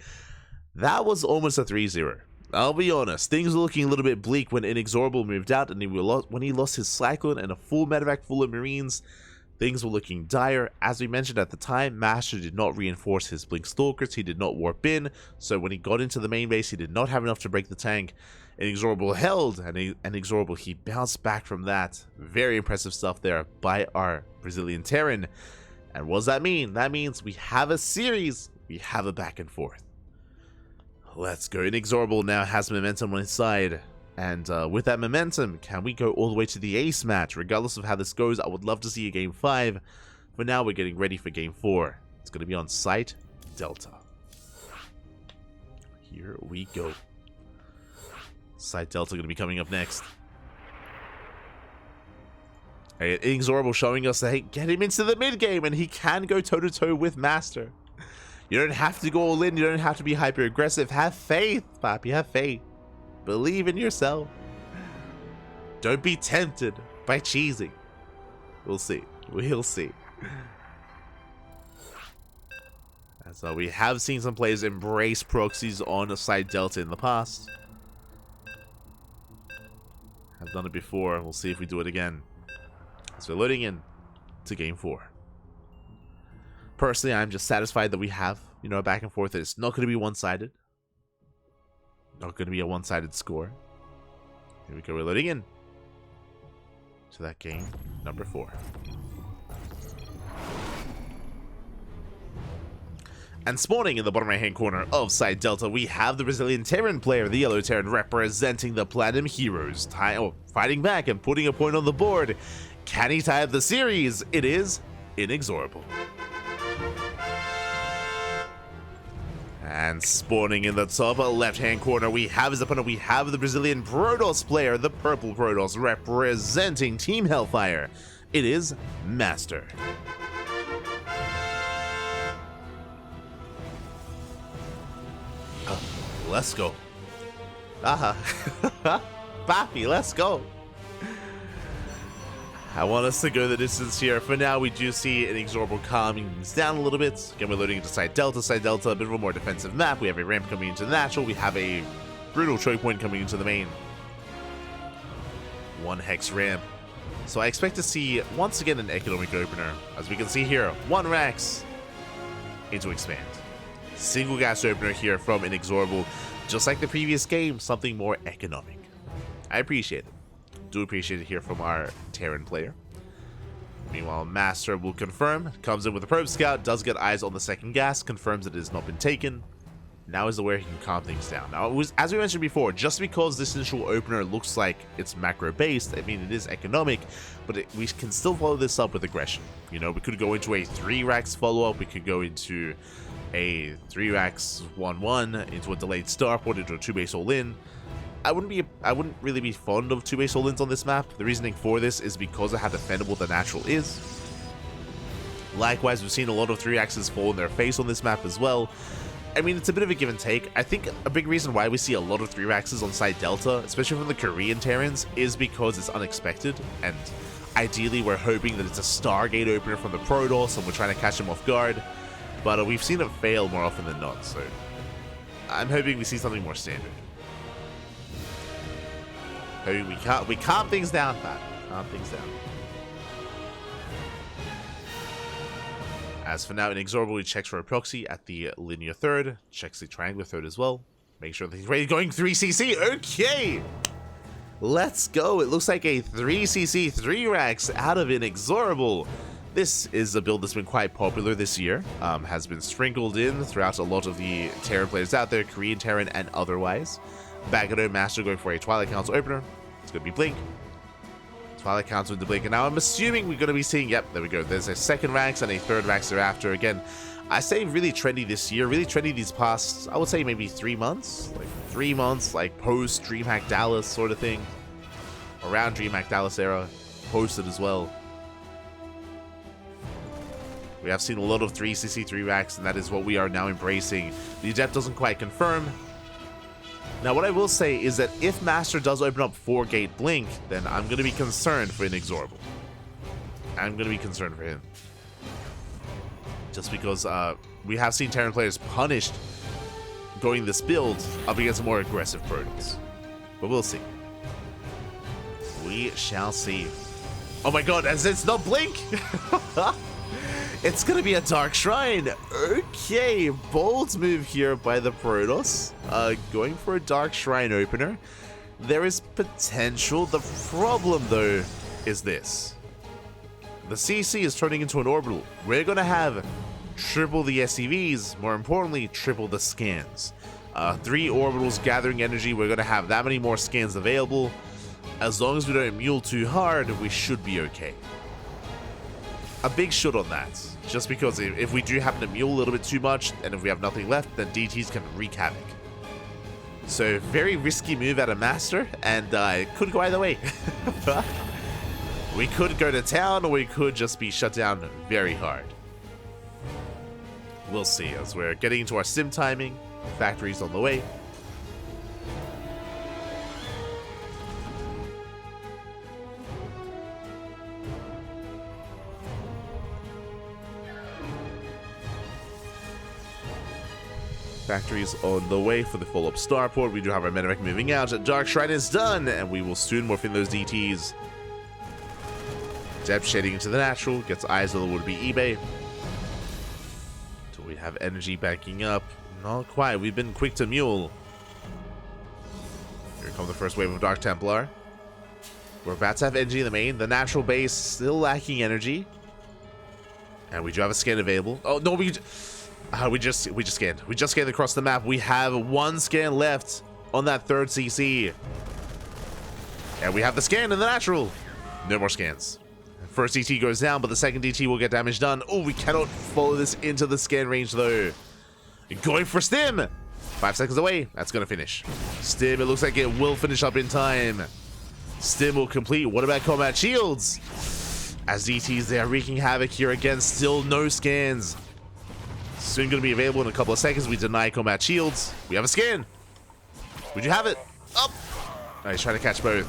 That was almost a 3-0. I'll be honest, things were looking a little bit bleak when INexorable moved out, and when he lost his Cyclone and a full medevac full of Marines. Things were looking dire. As we mentioned at the time, MasTeR did not reinforce his Blink Stalkers, he did not warp in, so when he got into the main base, he did not have enough to break the tank. INexorable held, and INexorable, he bounced back from that. Very impressive stuff there by our Brazilian Terran. And what does that mean? That means we have a series, we have a back and forth. Let's go. INexorable now has momentum on his side. And with that momentum, can we go all the way to the ace match? Regardless of how this goes, I would love to see a game 5. For now, we're getting ready for game 4. It's going to be on Site Delta. Here we go. Site Delta going to be coming up next. Hey, INexorable showing us that, hey, get him into the mid game, and he can go toe-to-toe with MasTeR. You don't have to go all in. You don't have to be hyper-aggressive. Have faith, Papi. Have faith. Believe in yourself. Don't be tempted by cheesing. We'll see. We'll see. So we have seen some players embrace proxies on Site Delta in the past. I've done it before. We'll see if we do it again. So we're loading in to game 4. Personally, I'm just satisfied that we have, a back and forth. It's not going to be one-sided. Not going to be a one-sided score. Here we go. We're loading in to that game number 4. And spawning in the bottom right-hand corner of Site Delta, we have the Brazilian Terran player, the Yellow Terran, representing the Platinum Heroes, fighting back and putting a point on the board. Can he tie up the series? It is INexorable. And spawning in the top left-hand corner, we have his opponent. We have the Brazilian Protoss player, the Purple Protoss, representing Team Hellfire. It is MasTeR. Let's go. Aha. Papi, let's go. I want us to go the distance here. For now, we do see INexorable calming things down a little bit. Again, we're loading into Site Delta. Site Delta, a bit of a more defensive map. We have a ramp coming into the natural. We have a brutal choke point coming into the main. 1 hex ramp. So I expect to see, once again, an economic opener. As we can see here, 1 Rax into expand. Single gas opener here from INexorable. Just like the previous game, something more economic. I appreciate it. Do appreciate it here from our Terran player. Meanwhile, MasTeR will confirm, comes in with a probe scout, does get eyes on the second gas, confirms that it has not been taken. Now is the where he can calm things down. Now, it was, as we mentioned before, just because this initial opener looks like it's macro based, I mean, it is economic, but we can still follow this up with aggression. We could go into a 3 Rax follow up, we could go into a 3 Rax 1-1, into a delayed starport, into a 2 base all in. I wouldn't really be fond of 2 base all-ins on this map. The reasoning for this is because of how defendable the natural is. Likewise, we've seen a lot of 3 axes fall in their face on this map as well. I mean, it's a bit of a give and take. I think a big reason why we see a lot of 3 axes on Site Delta, especially from the Korean Terrans, is because it's unexpected, and ideally we're hoping that it's a Stargate opener from the Protoss and we're trying to catch them off guard. But we've seen it fail more often than not, so I'm hoping we see something more standard. We calm things down, Pat. Calm things down. As for now, INexorable, he checks for a proxy at the linear third, checks the triangular third as well. Make sure that he's ready, going 3cc. Okay! Let's go. It looks like a 3cc 3 Rax out of INexorable. This is a build that's been quite popular this year, has been sprinkled in throughout a lot of the Terran players out there, Korean Terran and otherwise. Back at home, MasTeR going for a Twilight Council opener. It's going to be Blink. Twilight Council into Blink. And now I'm assuming we're going to be seeing, yep, there we go. There's a second Rax and a third Rax thereafter. Again, I say really trendy this year, really trendy these past, I would say maybe 3 months. Like 3 months, like post DreamHack Dallas sort of thing. Around DreamHack Dallas era, posted as well. We have seen a lot of 3CC3 racks, and that is what we are now embracing. The Adept doesn't quite confirm. Now, what I will say is that if MasTeR does open up 4-gate Blink, then I'm going to be concerned for INexorable. I'm going to be concerned for him. Just because we have seen Terran players punished going this build up against more aggressive Protoss. But we'll see. We shall see. Oh my god, as it's not Blink! It's gonna be a Dark Shrine. Okay, bold move here by the Protoss. Going for a Dark Shrine opener. There is potential. The problem, though, is this. The CC is turning into an orbital. We're gonna have triple the SCVs, more importantly, triple the scans. 3 orbitals gathering energy, we're gonna have that many more scans available. As long as we don't mule too hard, we should be okay. A big should on that. Just because if we do happen to mule a little bit too much, and if we have nothing left, then DTs can wreak havoc. So, very risky move out of MasTeR, and it could go either way. We could go to town, or we could just be shut down very hard. We'll see, as we're getting into our sim timing. Factory's on the way. Factories on the way for the full-up starport. We do have our medevac moving out. Dark Shrine is done, and we will soon morph in those DTs. Depth shading into the natural. Gets eyes on the would-be eBay. Do we have energy backing up? Not quite. We've been quick to mule. Here comes the first wave of Dark Templar. We're about to have energy in the main. The natural base still lacking energy. And we do have a scan available. Oh, no, we just scanned. We just scanned across the map. We have 1 scan left on that 3rd CC. And we have the scan in the natural. No more scans. First DT goes down, but the second DT will get damage done. Oh, we cannot follow this into the scan range, though. Going for Stim. 5 seconds away. That's going to finish. Stim, it looks like it will finish up in time. Stim will complete. What about combat shields? As DTs, they are wreaking havoc here again. Still no scans. Soon going to be available in a couple of seconds. We deny combat shields. We have a scan. Would you have it? Up. Oh, he's trying to catch both.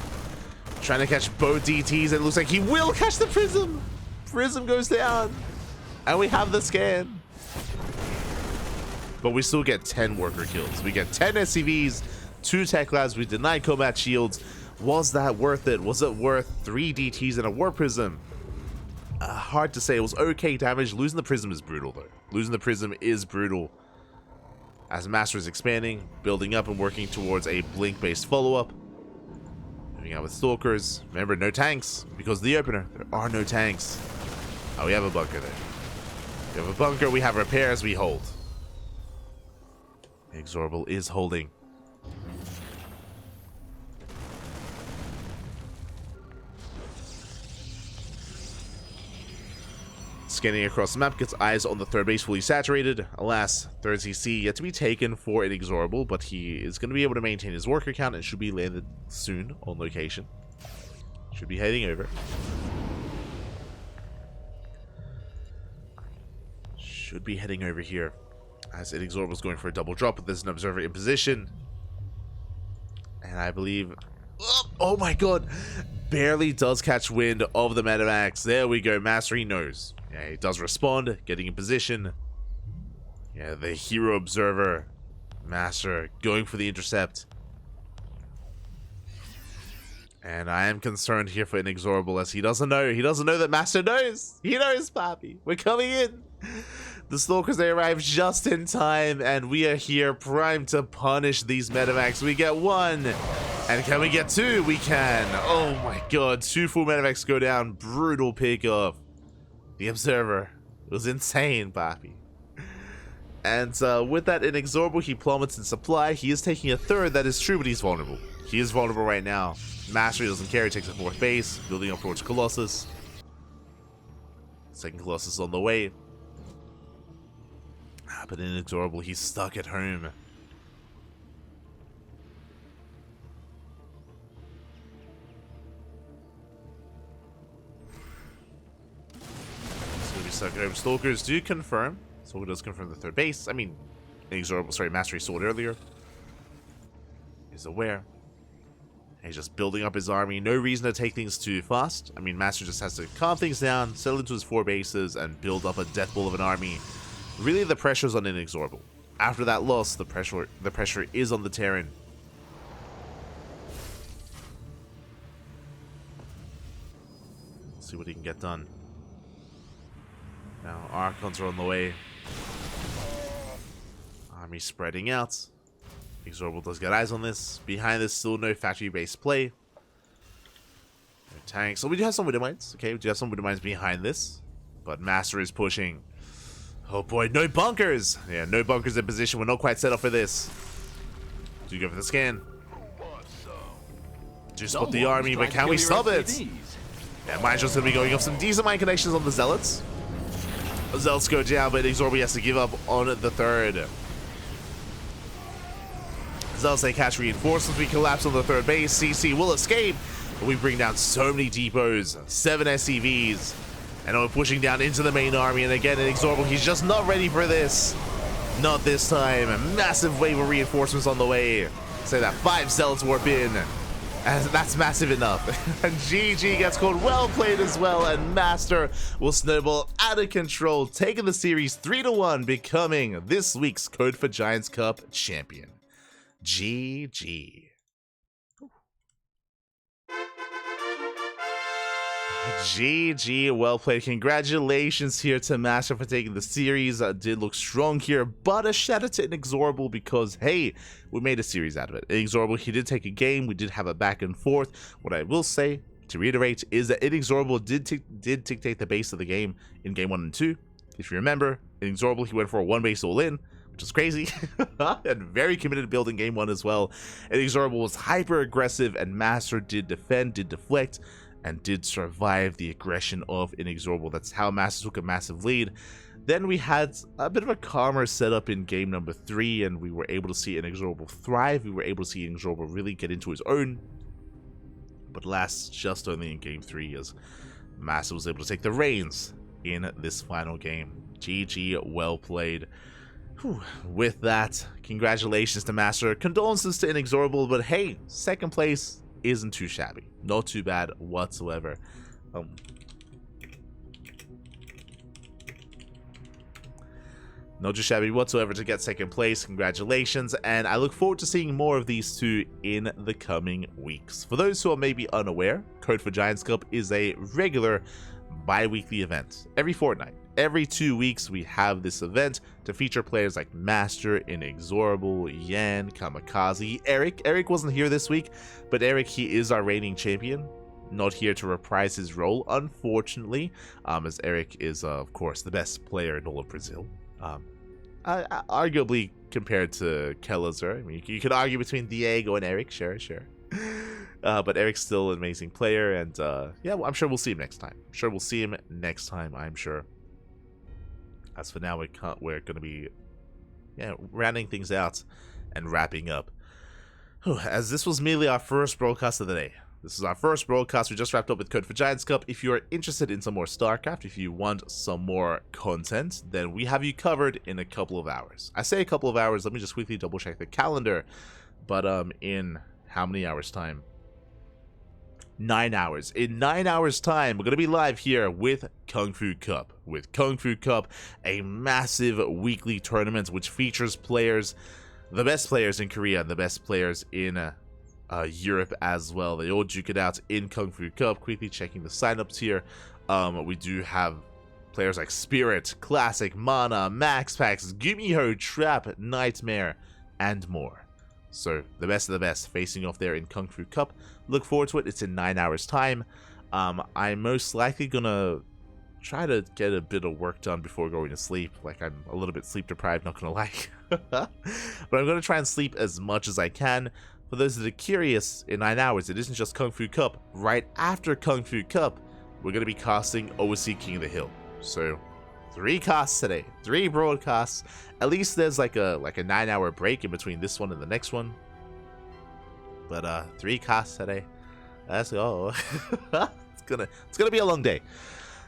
Trying to catch both DTs. And it looks like he will catch the Prism. Prism goes down. And we have the scan. But we still get 10 worker kills. We get 10 SCVs, 2 tech labs. We deny combat shields. Was that worth it? Was it worth 3 DTs and a War Prism? Hard to say. It was okay damage. Losing the Prism is brutal, though. Losing the Prism is brutal. As MasTeR is expanding, building up and working towards a Blink-based follow-up. Moving out with Stalkers. Remember, no tanks. Because of the opener, there are no tanks. Oh, we have a bunker there. We have a bunker. We have repairs. We hold. INexorable is holding. Scanning across the map, gets eyes on the 3rd base fully saturated. Alas, 3rd CC yet to be taken for INexorable, but he is going to be able to maintain his worker count and should be landed soon on location. Should be heading over. Should be heading over here. As INexorable is going for a double drop, but there's an observer in position. And I believe... Oh my god! Barely does catch wind of the medevacs. There we go. MasTeR, he knows. Yeah, he does respond, getting in position. Yeah, the hero observer. MasTeR going for the intercept. And I am concerned here for INexorable as he doesn't know. He doesn't know that MasTeR knows. He knows, Papi. We're coming in. The Stalkers, they arrive just in time, and we are here primed to punish these medevacs. We get 1. And can we get 2? We can. Oh my god. 2 full medevacs go down. Brutal pick off. The Observer. It was insane, Papi. And with that INexorable, he plummets in supply. He is taking a third, that is true, but he's vulnerable. He is vulnerable right now. MasTeR doesn't care, he takes a fourth base, building up towards Colossus. Second Colossus on the way. But INexorable, he's stuck at home. He's gonna be stuck at home. Stalkers do confirm. Stalker does confirm the third base. I mean, INexorable, sorry, MasTeR sold earlier. He's aware. He's just building up his army. No reason to take things too fast. I mean, MasTeR just has to calm things down, settle into his 4 bases, and build up a death ball of an army. Really, the pressure's on INexorable. After that loss, the pressure is on the Terran. Let's see what he can get done. Now, Archons are on the way. Army spreading out. INexorable does get eyes on this. Behind this, still no factory-based play. No tanks. So we do have some Widowmines. Okay, we do have some Widowmines behind this. But MasTeR is pushing. Oh boy, no bunkers! Yeah, no bunkers in position. We're not quite set up for this. Do you go for the scan? Do spot the army, but can we stop it? Yeah, mine's just going to be going off some decent mine connections on the Zealots. The Zealots go down, but INexorable has to give up on the third. Zealots they catch reinforcements. We collapse on the third base. CC will escape, but we bring down so many depots, 7 SCVs, and we're pushing down into the main army. And again, INexorable, he's just not ready for this. Not this time. A massive wave of reinforcements on the way. Say that 5 Zealots warp in. And that's massive enough. And GG gets called. Well played as well. And MasTeR will snowball out of control, taking the series 3-1, becoming this week's Code for Giants Cup champion. GG. GG, well played. Congratulations here to MasTeR for taking the series. Did look strong here, but a shout out to INexorable because, hey, we made a series out of it. INexorable, he did take a game. We did have a back and forth. What I will say, to reiterate, is that INexorable did dictate the base of the game in game 1 and 2. If you remember, INexorable, he went for a 1-base all-in, which is crazy, and very committed to building game 1 as well. INexorable was hyper aggressive, and MasTeR did defend, did deflect, and did survive the aggression of INexorable. That's how MasTeR took a massive lead. Then we had a bit of a calmer setup in game number 3, and we were able to see INexorable thrive. We were able to see INexorable really get into his own. But last, just only in game 3, as MasTeR was able to take the reins in this final game. GG, well played. Whew. With that, congratulations to MasTeR. Condolences to INexorable, but hey, second place isn't too shabby. Not too bad whatsoever. Not too shabby whatsoever to get second place. Congratulations, and I look forward to seeing more of these two in the coming weeks. For those who are maybe unaware, Code for Giants Cup is a regular bi-weekly event. Every fortnight, every 2 weeks, we have this event to feature players like MasTeR, INexorable, Yan, Kamikaze, Eric. Eric wasn't here this week, but Eric, he is our reigning champion. Not here to reprise his role, unfortunately, as Eric is, of course, the best player in all of Brazil. Arguably compared to Kelazar. I mean, you could argue between Diego and Eric, sure. But Eric's still an amazing player, and yeah, well, I'm sure we'll see him next time. I'm sure. As for now, we're going to be rounding things out and wrapping up. As this was merely our first broadcast of the day. This is our first broadcast. We just wrapped up with Code for Giants Cup. If you're interested in some more StarCraft, if you want some more content, then we have you covered in a couple of hours. I say a couple of hours. Let me just quickly double check the calendar. But in how many hours time? 9 hours. In 9 hours time, we're going to be live here with Kung Fu Cup. With Kung Fu Cup, a massive weekly tournament which features players, the best players in Korea and the best players in Europe as well. They all duke it out in Kung Fu Cup. Quickly checking the signups here. We do have players like Spirit, Classic, Mana, Max Pax, Gumiho, Trap, Nightmare, and more. So the best of the best facing off there in Kung Fu Cup. Look forward to it. It's in 9 hours time. I'm most likely gonna try to get a bit of work done before going to sleep. Like, I'm a little bit sleep deprived, not gonna lie. But I'm gonna try and sleep as much as I can. For those that are curious, in 9 hours, it isn't just Kung Fu Cup. Right after Kung Fu Cup, we're gonna be casting OC King of the Hill. So 3 casts today, 3 broadcasts. At least there's like a 9-hour break in between this one and the next one. But 3 casts today. Let's go. It's gonna be a long day.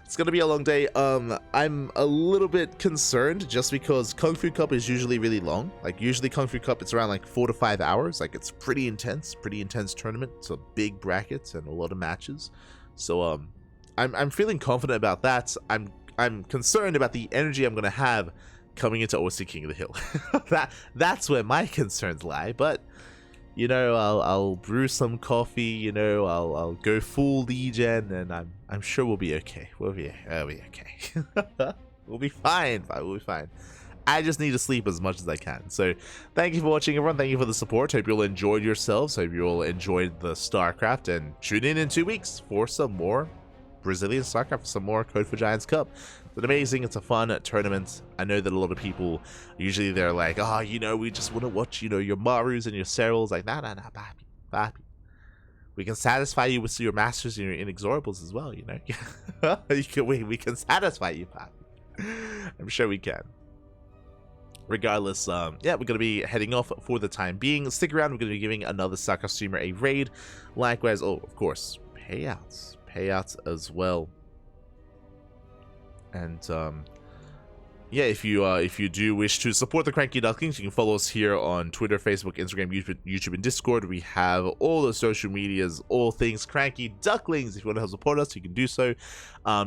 It's gonna be a long day. I'm a little bit concerned just because Kung Fu Cup is usually really long. Like, usually Kung Fu Cup, it's around like 4 to 5 hours. Like, it's pretty intense tournament. It's a big bracket and a lot of matches. So I'm feeling confident about that. I'm concerned about the energy I'm gonna have coming into OC King of the Hill. That's where my concerns lie. But you know, I'll brew some coffee. You know, I'll go full degen, and I'm sure we'll be okay. We'll be okay. We'll be fine. We'll be fine. I just need to sleep as much as I can. So thank you for watching, everyone. Thank you for the support. Hope you all enjoyed yourselves. Hope you all enjoyed the StarCraft, and tune in 2 weeks for some more Brazilian StarCraft, some more Code for Giants Cup. It's amazing. It's a fun tournament. I know that a lot of people, usually they're like, oh, you know, we just want to watch, you know, your Marus and your Serals. Like, nah, papi. We can satisfy you with your MasTers and your INexorables as well, you know. we can satisfy you, papi. I'm sure we can. Regardless, yeah, we're going to be heading off for the time being. Stick around. We're going to be giving another StarCraft streamer a raid. Likewise, oh, of course, payouts as well. And yeah, if you do wish to support the CranKy Ducklings, you can follow us here on Twitter, Facebook, Instagram, YouTube, and Discord. We have all the social medias, all things CranKy Ducklings. If you want to help support us, you can do so.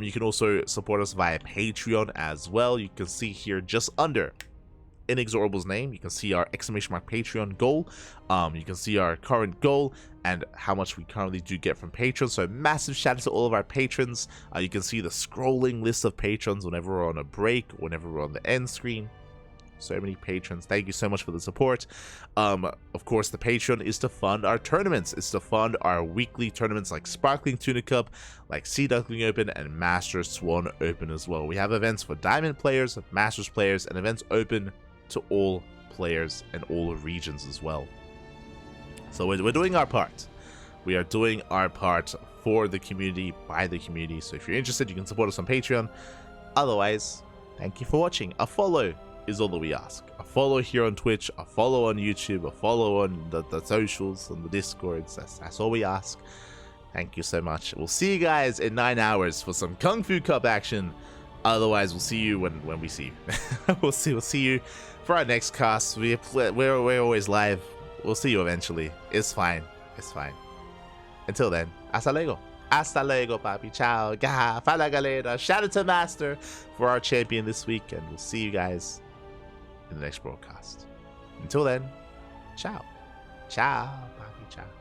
You can also support us via Patreon as well. You can see here just under INexorable's name, you can see our ! Patreon goal. You can see our current goal and how much we currently do get from patrons. So massive shout out to all of our patrons. You can see the scrolling list of patrons whenever we're on a break, whenever we're on the end screen. So many patrons. Thank you so much for the support. Of course, the Patreon is to fund our tournaments. It's to fund our weekly tournaments like Sparkling Tuna Cup, like Sea Duckling Open, and MasTer Swan Open as well. We have events for Diamond players, Masters players, and events open to all players and all regions as well. So we're doing our part. We are doing our part for the community, by the community. So if you're interested, you can support us on Patreon. Otherwise, thank you for watching. A follow is all that we ask. A follow here on Twitch, a follow on YouTube, a follow on the socials and the Discords. That's all we ask. Thank you so much. We'll see you guys in 9 hours for some Kung Fu Cup action. Otherwise, we'll see you when we see you. we'll see you for our next cast. We're always live. We'll see you eventually. It's fine. It's fine. Until then, hasta luego. Hasta luego, papi. Ciao. Fala galera. Shout out to MasTeR for our champion this week, and we'll see you guys in the next broadcast. Until then, ciao. Ciao, papi. Ciao.